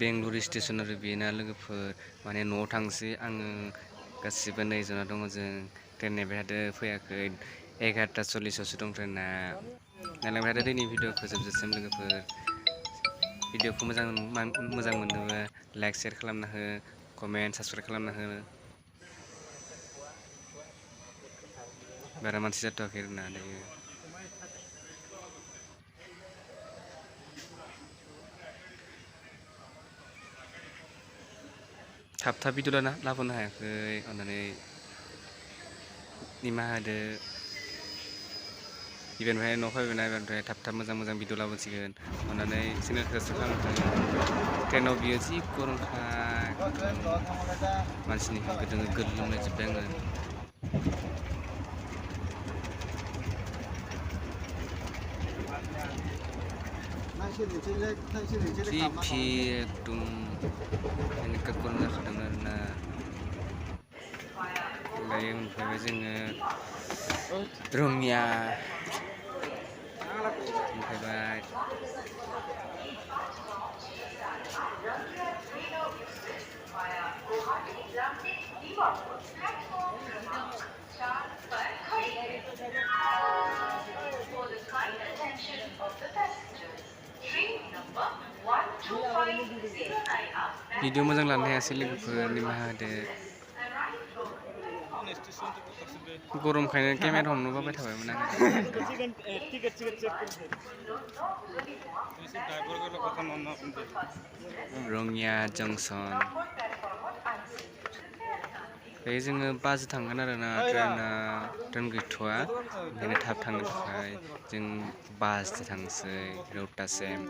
Bengaluru station आरो बेना लोगोफोर माने न'आव थांसै आङो गासिबो 2 जना दङ जों ट्रेन नेबाय थादो फैयाखै 11:40आवसो दं ट्रेना नायलांबाय थादो दिनै भिडिअखौ जोबजासिम लोगोफोर भिडिअखौ मोजां मोनदोंबा लाइक शेयार खालामना हो कमेन्ट साबस्क्राइब खालामना हो बारा मानसि जाथ'वाखै आरोना दायो थाब भिडिअ लाबोनो हायाखै अन्नानै निमाहा होदो इभेन्टनिफ्राय न'आव फैबायना इभेन्टनिफ्राय थाब मोजां भिडिअ लाबोसिगोन अन्नानै चेनेलखौ साबस्क्राइब खालामनो ट्रेनाव बियो जि गरमखा मानसिनि होंगो दोंगो गोलोमलायजोब्बाय आङो जि एकदम এনেকা गरम जाखादों आरोना दायो मोनफैबाय जोङो रङिया मोनफैबाय भिडिअ मोजां लानो हायासै लोगोफोर निमाहा होदो गरमखायनो केमेरा हमनो बाबाय थाबायमोन आं रङिया जंसन दायो जोङो बासजों थांगोन आरोना ट्रेन गैथ'वा ओंखायनो थाब थांनो थाखाय जों बासजों थांसै रौतासिम